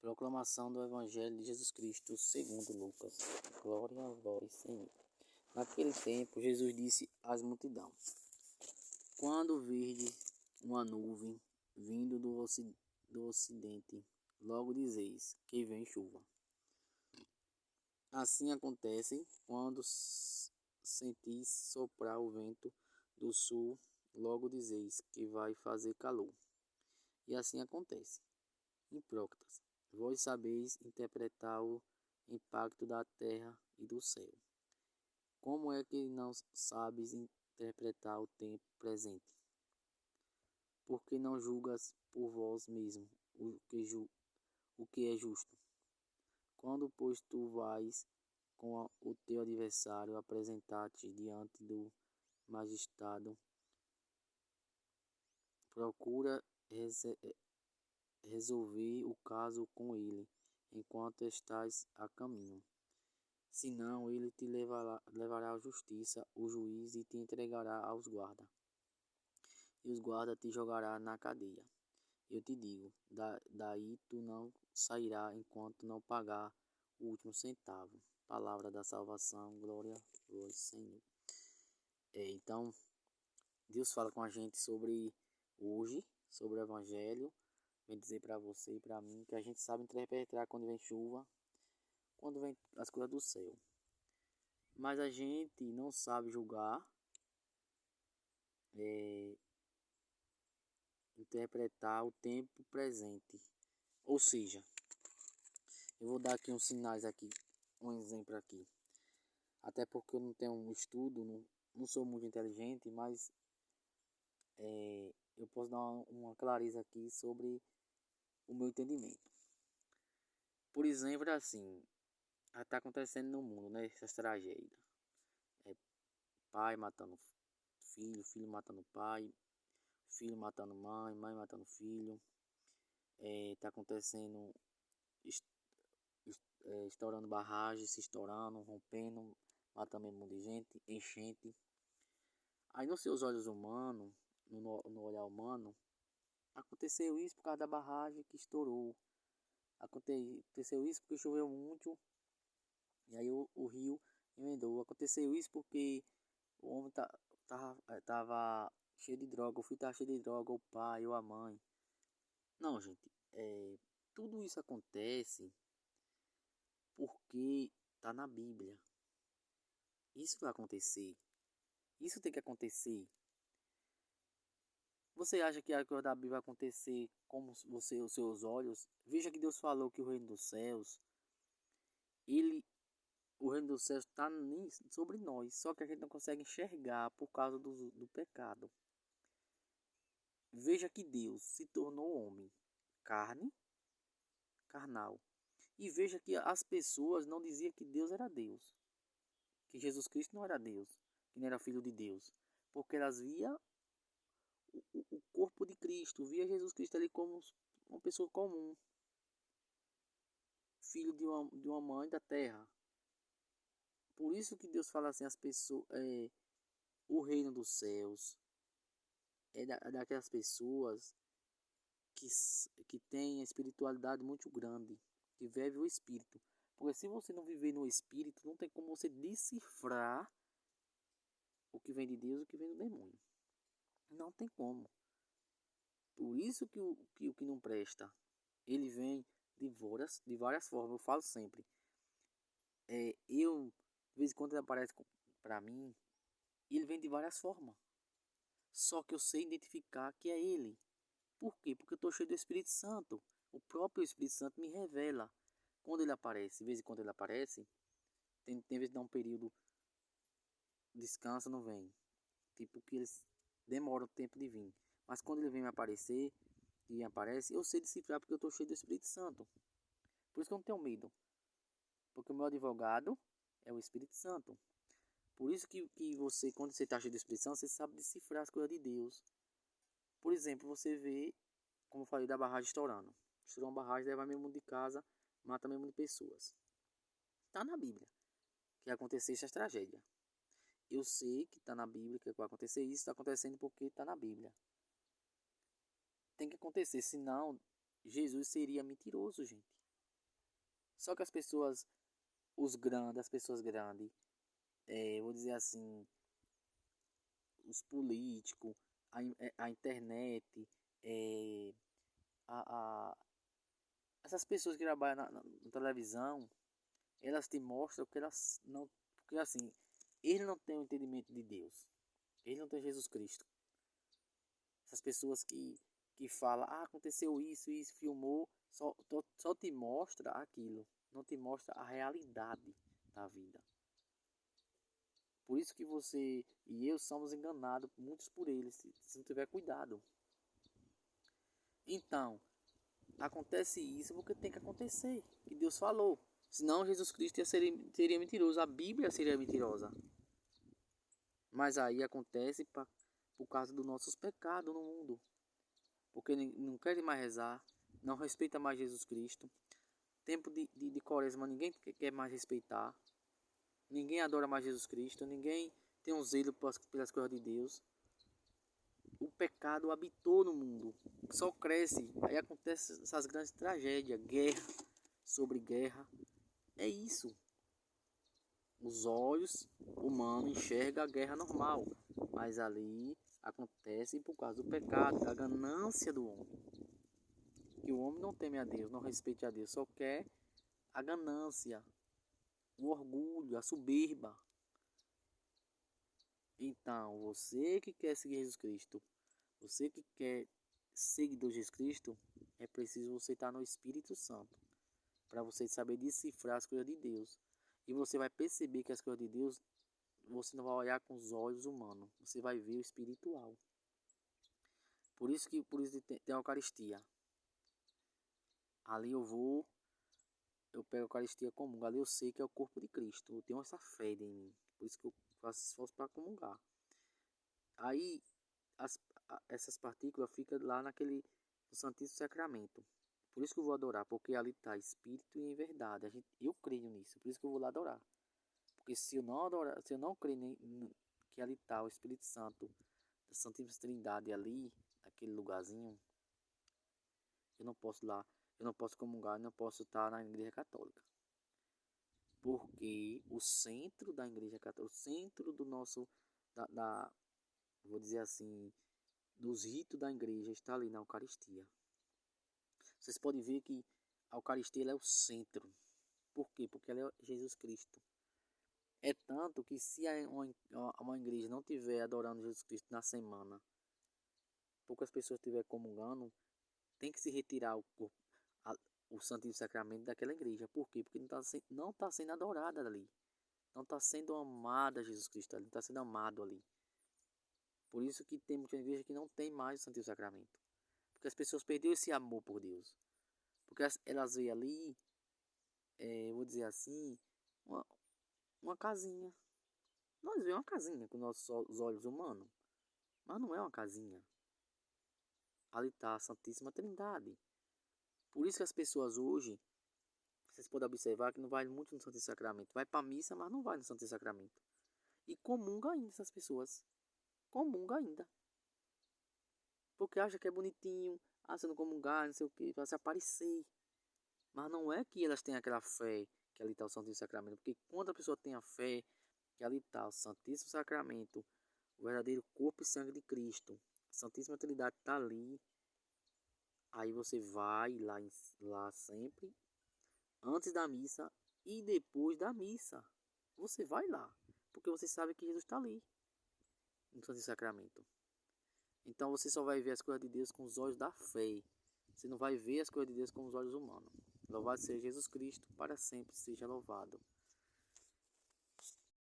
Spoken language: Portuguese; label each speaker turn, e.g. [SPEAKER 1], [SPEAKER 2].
[SPEAKER 1] Proclamação do Evangelho de Jesus Cristo segundo Lucas. Glória a vós, Senhor. Naquele tempo, Jesus disse às multidões: Quando virdes uma nuvem vindo do ocidente, logo dizeis que vem chuva. Assim acontece quando sentis soprar o vento do sul, logo dizeis que vai fazer calor. E assim acontece. Hipócritas, vós sabeis interpretar o impacto da terra e do céu. Como é que não sabes interpretar o tempo presente? Porque não julgas por vós mesmo o que é justo. Quando, pois, tu vais com o teu adversário apresentar-te diante do magistrado, procura resolver o caso com ele, enquanto estás a caminho. Senão ele te levará à justiça, o juiz, e te entregará aos guardas. E os guardas te jogará na cadeia. Eu te digo, daí tu não sairá enquanto não pagar o último centavo. Palavra da salvação, glória a vós, Senhor. Então, Deus fala com a gente sobre hoje, sobre o Evangelho. Vem dizer para você e para mim que a gente sabe interpretar quando vem chuva, quando vem as coisas do céu. Mas a gente não sabe julgar, interpretar o tempo presente. Ou seja, eu vou dar aqui uns sinais aqui, um exemplo aqui. Até porque eu não tenho um estudo, não sou muito inteligente, mas eu posso dar uma clareza aqui sobre o meu entendimento. Por exemplo, assim, está acontecendo no mundo, né? Essas tragédias. Pai matando filho, filho matando pai, filho matando mãe, mãe matando filho. Está acontecendo, estourando barragens, se estourando, rompendo, matando um monte de gente, enchente. Aí nos seus olhos humanos, no olhar humano, aconteceu isso por causa da barragem que estourou. Aconteceu isso porque choveu muito e aí o rio emendou. Aconteceu isso porque o homem tava cheio de droga, o filho tava cheio de droga, o pai ou a mãe. Não, gente, tudo isso acontece porque tá na Bíblia. Isso vai acontecer. Isso tem que acontecer. Você acha que a coisa da Bíblia vai acontecer como você, os seus olhos? Veja que Deus falou que o reino dos céus, o reino dos céus está sobre nós, só que a gente não consegue enxergar por causa do pecado. Veja que Deus se tornou homem, carnal. E veja que as pessoas não diziam que Deus era Deus, que Jesus Cristo não era Deus, que não era filho de Deus, porque elas viam o corpo de Cristo, via Jesus Cristo ali como uma pessoa comum, filho de uma mãe da terra. Por isso que Deus fala assim, as pessoas, o reino dos céus daquelas pessoas que têm a espiritualidade muito grande, que vive o espírito. Porque se você não viver no espírito, não tem como você decifrar o que vem de Deus e o que vem do demônio. Não tem como. Por isso que o que não presta, ele vem de várias formas. Eu falo sempre. De vez em quando ele aparece para mim, e ele vem de várias formas. Só que eu sei identificar que é ele. Por quê? Porque eu estou cheio do Espírito Santo. O próprio Espírito Santo me revela. Quando ele aparece, de vez em quando ele aparece, tem vezes que dá um período, descansa, não vem. Tipo que eles demoram o tempo de vir. Mas quando ele vem me aparecer, e aparece, eu sei decifrar porque eu estou cheio do Espírito Santo. Por isso que eu não tenho medo. Porque o meu advogado é o Espírito Santo. Por isso que você, quando você está cheio do Espírito Santo, você sabe decifrar as coisas de Deus. Por exemplo, você vê, como eu falei, da barragem estourando. Estourou uma barragem, leva meio mundo de casa, mata meio mundo de pessoas. Está na Bíblia que acontecer essa tragédia. Eu sei que está na Bíblia que vai acontecer isso, está acontecendo porque está na Bíblia. Tem que acontecer, senão Jesus seria mentiroso, gente. Só que as pessoas grandes, vou dizer assim, os políticos, a internet, é, a, essas pessoas que trabalham na televisão, elas te mostram que elas não. Porque assim, eles não têm o entendimento de Deus. Eles não têm Jesus Cristo. Essas pessoas que falam, aconteceu isso, filmou, só te mostra aquilo. Não te mostra a realidade da vida. Por isso que você e eu somos enganados, muitos por eles, se não tiver cuidado. Então, acontece isso porque tem que acontecer, que Deus falou. Senão Jesus Cristo seria mentiroso, a Bíblia seria mentirosa. Mas aí acontece por causa dos nossos pecados no mundo. Porque não querem mais rezar, não respeita mais Jesus Cristo. Tempo de quaresma ninguém quer mais respeitar. Ninguém adora mais Jesus Cristo, ninguém tem um zelo pelas coisas de Deus. O pecado habitou no mundo, só cresce, aí acontecem essas grandes tragédias, guerra sobre guerra. É isso. Os olhos humanos enxergam a guerra normal, mas ali acontece por causa do pecado, da ganância do homem. Que o homem não teme a Deus, não respeite a Deus, só quer a ganância, o orgulho, a soberba. Então, você que quer seguir Jesus Cristo, você que quer seguidor de Jesus Cristo, é preciso você estar no Espírito Santo, para você saber decifrar as coisas de Deus. E você vai perceber que as coisas de Deus, você não vai olhar com os olhos humanos, você vai ver o espiritual. Por isso tem a Eucaristia. Ali eu pego a Eucaristia comum, ali eu sei que é o corpo de Cristo, eu tenho essa fé em mim, por isso que eu faço esforço para comungar. Aí essas partículas ficam lá no Santíssimo Sacramento. Por isso que eu vou adorar, porque ali está Espírito e em verdade. Eu creio nisso, por isso que eu vou lá adorar. Porque se eu não adorar, se eu não crer que ali está o Espírito Santo, da Santíssima Trindade ali, naquele lugarzinho, eu não posso lá, eu não posso comungar, eu não posso estar na Igreja Católica. Porque o centro da Igreja Católica, o centro do nosso, vou dizer assim, dos ritos da igreja está ali na Eucaristia. Vocês podem ver que a Eucaristia ela é o centro. Por quê? Porque ela é Jesus Cristo. É tanto que se uma igreja não estiver adorando Jesus Cristo na semana, poucas pessoas estiverem comungando, tem que se retirar o Santíssimo Sacramento daquela igreja. Por quê? Porque não está sendo adorada ali. Não está sendo amada Jesus Cristo ali. Não está sendo amado ali. Por isso que tem muita igreja que não tem mais o Santíssimo Sacramento. Porque as pessoas perderam esse amor por Deus. Porque elas veem ali, vou dizer assim, uma casinha. Nós vemos uma casinha com nossos olhos humanos. Mas não é uma casinha. Ali está a Santíssima Trindade. Por isso que as pessoas hoje, vocês podem observar que não vai muito no Santíssimo Sacramento. Vai para a missa, mas não vai no Santíssimo Sacramento. E comunga ainda essas pessoas. Comunga ainda. Porque acha que é bonitinho. Se não comungar, não sei o que, vai se aparecer. Mas não é que elas têm aquela fé que ali está o Santíssimo Sacramento. Porque quando a pessoa tem a fé que ali está o Santíssimo Sacramento, o verdadeiro corpo e sangue de Cristo, a Santíssima Trindade está ali. Aí você vai lá sempre, antes da missa e depois da missa. Você vai lá, porque você sabe que Jesus está ali, no Santíssimo Sacramento. Então você só vai ver as coisas de Deus com os olhos da fé. Você não vai ver as coisas de Deus com os olhos humanos. Louvado seja Jesus Cristo, para sempre seja louvado.